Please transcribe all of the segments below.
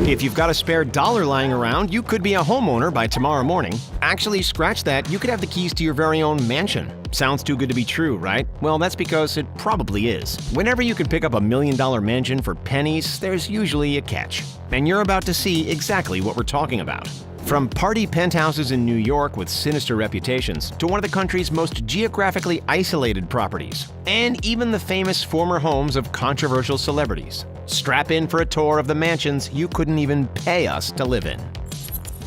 If you've got a spare dollar lying around, you could be a homeowner by tomorrow morning. Actually, scratch that, you could have the keys to your very own mansion. Sounds too good to be true, right? Well, that's because it probably is. Whenever you can pick up $1 million mansion for pennies, there's usually a catch. And you're about to see exactly what we're talking about. From party penthouses in New York with sinister reputations to one of the country's most geographically isolated properties, and even the famous former homes of controversial celebrities. Strap in for a tour of the mansions you couldn't even pay us to live in.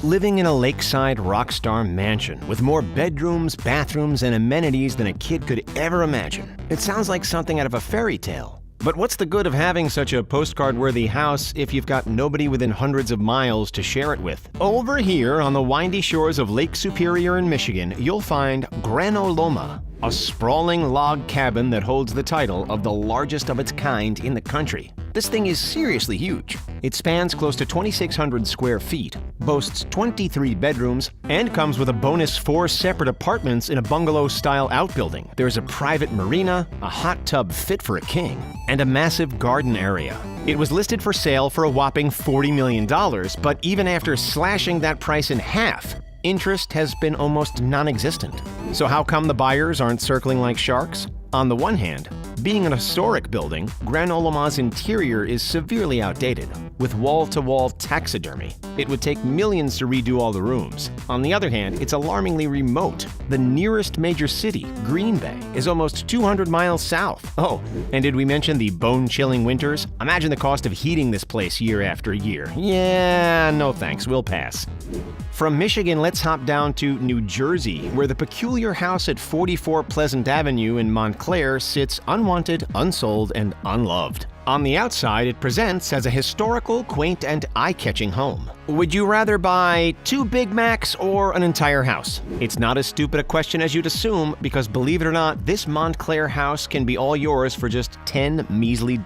Living in a lakeside rockstar mansion with more bedrooms, bathrooms, and amenities than a kid could ever imagine. It sounds like something out of a fairy tale. But what's the good of having such a postcard-worthy house if you've got nobody within hundreds of miles to share it with? Over here on the windy shores of Lake Superior in Michigan, you'll find Granoloma, a sprawling log cabin that holds the title of the largest of its kind in the country. This thing is seriously huge. It spans close to 2,600 square feet, boasts 23 bedrooms, and comes with a bonus 4 separate apartments in a bungalow-style outbuilding. There's a private marina, a hot tub fit for a king, and a massive garden area. It was listed for sale for a whopping $40 million, but even after slashing that price in half, interest has been almost non-existent. So how come the buyers aren't circling like sharks? On the one hand, being an historic building, Granoloma's interior is severely outdated, with wall-to-wall taxidermy. It would take millions to redo all the rooms. On the other hand, it's alarmingly remote. The nearest major city, Green Bay, is almost 200 miles south. Oh, and did we mention the bone-chilling winters? Imagine the cost of heating this place year after year. Yeah, no thanks, we'll pass. From Michigan, let's hop down to New Jersey, where the peculiar house at 44 Pleasant Avenue in Montclair sits unwanted, unsold, and unloved. On the outside, it presents as a historical, quaint, and eye-catching home. Would you rather buy 2 Big Macs or an entire house? It's not as stupid a question as you'd assume, because believe it or not, this Montclair house can be all yours for just $10 measly.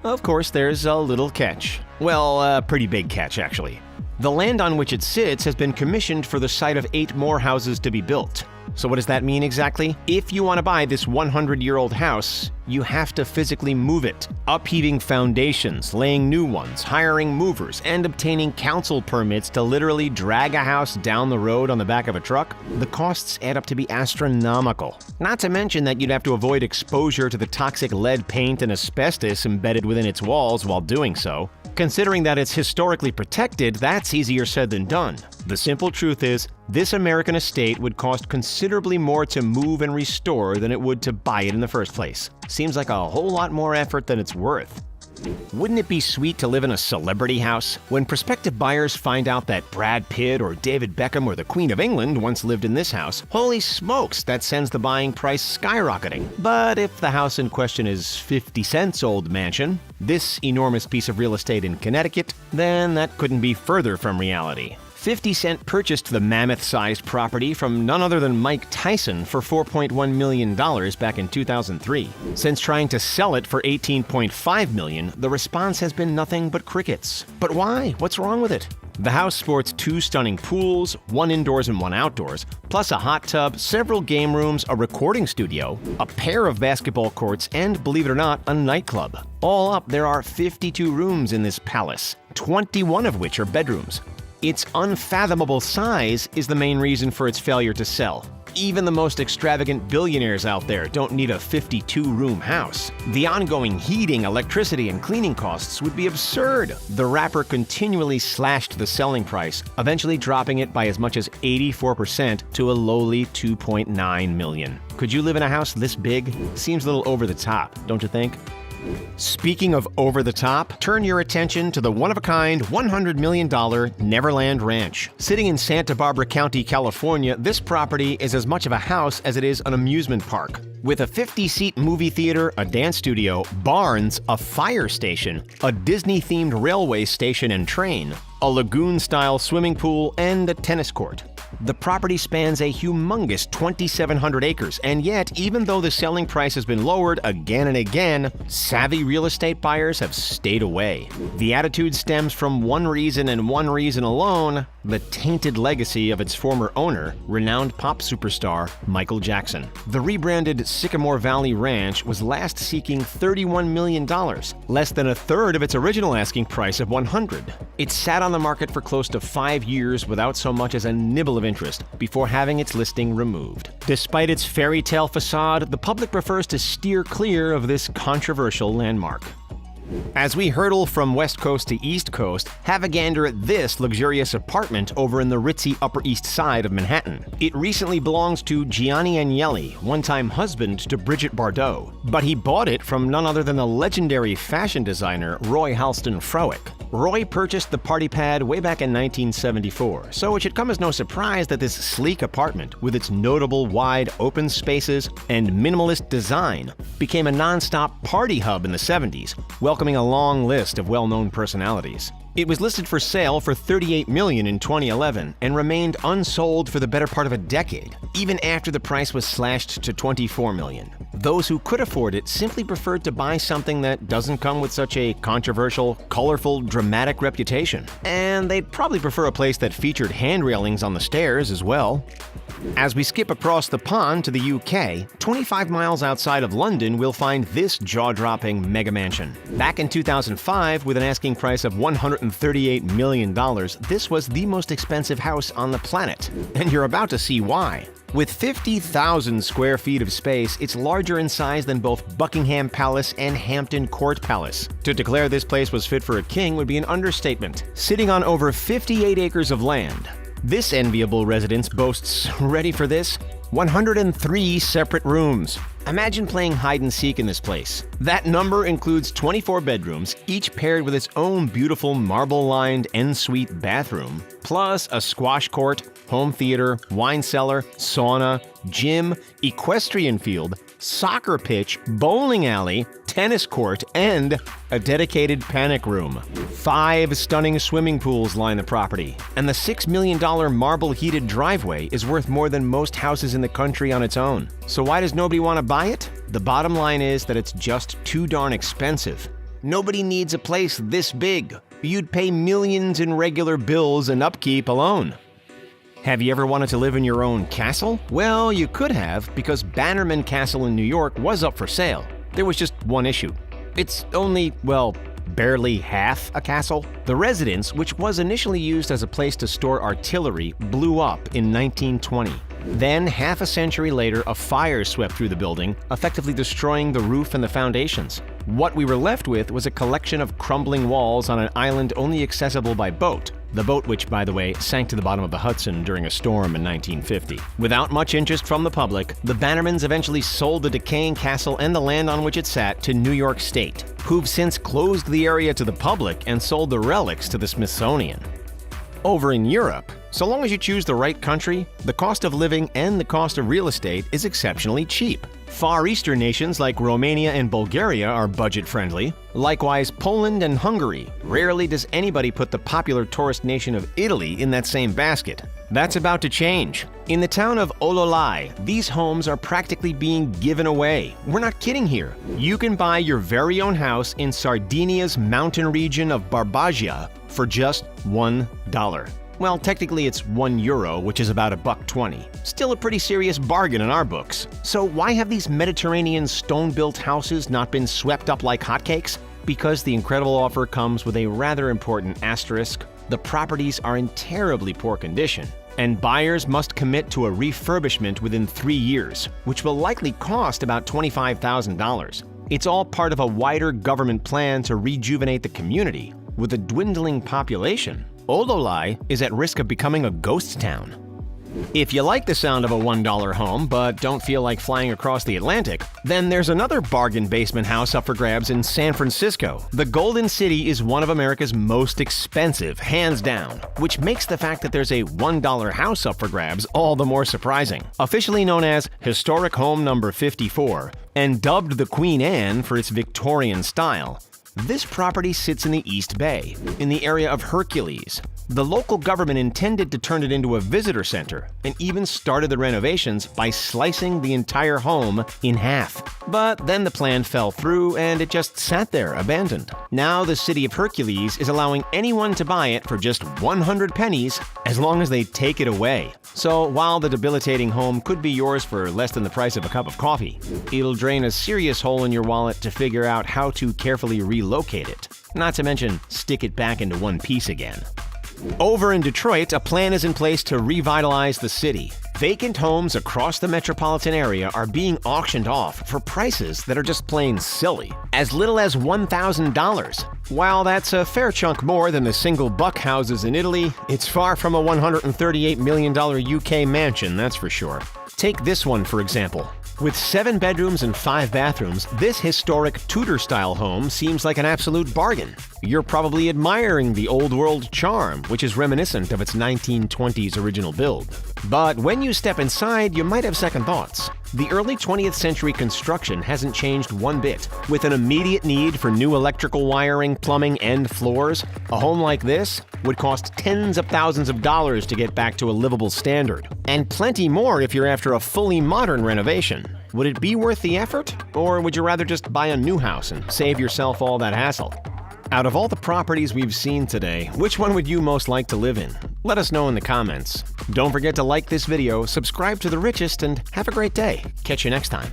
Of course, there's a little catch. Well, a pretty big catch, actually. The land on which it sits has been commissioned for the site of 8 more houses to be built. So what does that mean exactly? If you want to buy this 100-year-old house, you have to physically move it. Upheaving foundations, laying new ones, hiring movers, and obtaining council permits to literally drag a house down the road on the back of a truck, the costs add up to be astronomical. Not to mention that you'd have to avoid exposure to the toxic lead paint and asbestos embedded within its walls while doing so. Considering that it's historically protected, that's easier said than done. The simple truth is, this American estate would cost considerably more to move and restore than it would to buy it in the first place. Seems like a whole lot more effort than it's worth. Wouldn't it be sweet to live in a celebrity house? When prospective buyers find out that Brad Pitt or David Beckham or the Queen of England once lived in this house, holy smokes, that sends the buying price skyrocketing. But if the house in question is 50 Cent's old mansion, this enormous piece of real estate in Connecticut, then that couldn't be further from reality. 50 Cent purchased the mammoth-sized property from none other than Mike Tyson for $4.1 million back in 2003. Since trying to sell it for $18.5 million, the response has been nothing but crickets. But why? What's wrong with it? The house sports 2 stunning pools, 1 indoors and 1 outdoors, plus a hot tub, several game rooms, a recording studio, a pair of basketball courts, and, believe it or not, a nightclub. All up, there are 52 rooms in this palace, 21 of which are bedrooms. Its unfathomable size is the main reason for its failure to sell. Even the most extravagant billionaires out there don't need a 52-room house. The ongoing heating, electricity, and cleaning costs would be absurd. The rapper continually slashed the selling price, eventually dropping it by as much as 84% to a lowly $2.9 million. Could you live in a house this big? Seems a little over the top, don't you think? Speaking of over the top, turn your attention to the one-of-a-kind $100 million Neverland Ranch. Sitting in Santa Barbara County, California, this property is as much of a house as it is an amusement park. With a 50-seat movie theater, a dance studio, barns, a fire station, a Disney-themed railway station and train, a lagoon-style swimming pool, and a tennis court. The property spans a humongous 2,700 acres, and yet, even though the selling price has been lowered again and again, savvy real estate buyers have stayed away. The attitude stems from one reason and one reason alone: the tainted legacy of its former owner, renowned pop superstar Michael Jackson. The rebranded Sycamore Valley Ranch was last seeking $31 million, less than a third of its original asking price of $100. It sat on the market for close to 5 years without so much as a nibble of interest before having its listing removed. Despite its fairy tale facade, the public prefers to steer clear of this controversial landmark. As we hurtle from West Coast to East Coast, have a gander at this luxurious apartment over in the ritzy Upper East Side of Manhattan. It recently belongs to Gianni Agnelli, one-time husband to Brigitte Bardot, but he bought it from none other than the legendary fashion designer Roy Halston Frowick. Roy purchased the party pad way back in 1974, so it should come as no surprise that this sleek apartment, with its notable wide open spaces and minimalist design, became a non-stop party hub in the 70s, welcoming a long list of well-known personalities. It was listed for sale for $38 million in 2011 and remained unsold for the better part of a decade, even after the price was slashed to $24 million. Those who could afford it simply preferred to buy something that doesn't come with such a controversial, colorful, dramatic reputation. And they'd probably prefer a place that featured hand railings on the stairs as well. As we skip across the pond to the UK, 25 miles outside of London, we'll find this jaw-dropping mega mansion. Back in 2005, with an asking price of $138 million, this was the most expensive house on the planet. And you're about to see why. With 50,000 square feet of space, it's larger in size than both Buckingham Palace and Hampton Court Palace. To declare this place was fit for a king would be an understatement. Sitting on over 58 acres of land, this enviable residence boasts, ready for this, 103 separate rooms. Imagine playing hide-and-seek in this place. That number includes 24 bedrooms, each paired with its own beautiful marble-lined en-suite bathroom, plus a squash court, home theater, wine cellar, sauna, gym, equestrian field, soccer pitch, bowling alley, tennis court, and a dedicated panic room. 5 stunning swimming pools line the property, and the $6 million marble-heated driveway is worth more than most houses in the country on its own. So why does nobody want to buy it? The bottom line is that it's just too darn expensive. Nobody needs a place this big. You'd pay millions in regular bills and upkeep alone. Have you ever wanted to live in your own castle? Well, you could have, because Bannerman Castle in New York was up for sale. There was just one issue. It's only, well, barely half a castle. The residence, which was initially used as a place to store artillery, blew up in 1920. Then, half a century later, a fire swept through the building, effectively destroying the roof and the foundations. What we were left with was a collection of crumbling walls on an island only accessible by boat. The boat which, by the way, sank to the bottom of the Hudson during a storm in 1950. Without much interest from the public, the Bannermans eventually sold the decaying castle and the land on which it sat to New York State, who've since closed the area to the public and sold the relics to the Smithsonian. Over in Europe, so long as you choose the right country, the cost of living and the cost of real estate is exceptionally cheap. Far Eastern nations like Romania and Bulgaria are budget-friendly. Likewise, Poland and Hungary. Rarely does anybody put the popular tourist nation of Italy in that same basket. That's about to change. In the town of Ololai, these homes are practically being given away. We're not kidding here. You can buy your very own house in Sardinia's mountain region of Barbagia for just $1. Well, technically it's €1, which is about $1.20. Still a pretty serious bargain in our books. So why have these Mediterranean stone-built houses not been swept up like hotcakes? Because the incredible offer comes with a rather important asterisk. The properties are in terribly poor condition, and buyers must commit to a refurbishment within 3 years, which will likely cost about $25,000. It's all part of a wider government plan to rejuvenate the community. With a dwindling population, Ololai is at risk of becoming a ghost town. If you like the sound of a $1 home but don't feel like flying across the Atlantic, then there's another bargain basement house up for grabs in San Francisco. The Golden City is one of America's most expensive, hands down, which makes the fact that there's a $1 house up for grabs all the more surprising. Officially known as Historic Home Number 54 and dubbed the Queen Anne for its Victorian style, This property sits in the East Bay, in the area of Hercules. The local government intended to turn it into a visitor center and even started the renovations by slicing the entire home in half. But then the plan fell through and it just sat there abandoned. Now the city of Hercules is allowing anyone to buy it for just 100 pennies as long as they take it away. So while the debilitating home could be yours for less than the price of a cup of coffee, it'll drain a serious hole in your wallet to figure out how to carefully relocate it. Not to mention stick it back into one piece again. Over in Detroit, a plan is in place to revitalize the city. Vacant homes across the metropolitan area are being auctioned off for prices that are just plain silly, as little as $1,000. While that's a fair chunk more than the single buck houses in Italy, it's far from a $138 million UK mansion, that's for sure. Take this one, for example. With 7 bedrooms and 5 bathrooms, this historic Tudor-style home seems like an absolute bargain. You're probably admiring the old-world charm, which is reminiscent of its 1920s original build. But when you step inside, you might have second thoughts. The early 20th century construction hasn't changed one bit. With an immediate need for new electrical wiring, plumbing, and floors, a home like this would cost tens of thousands of dollars to get back to a livable standard. And plenty more if you're after a fully modern renovation. Would it be worth the effort? Or would you rather just buy a new house and save yourself all that hassle? Out of all the properties we've seen today, which one would you most like to live in? Let us know in the comments. Don't forget to like this video, subscribe to The Richest, and have a great day. Catch you next time.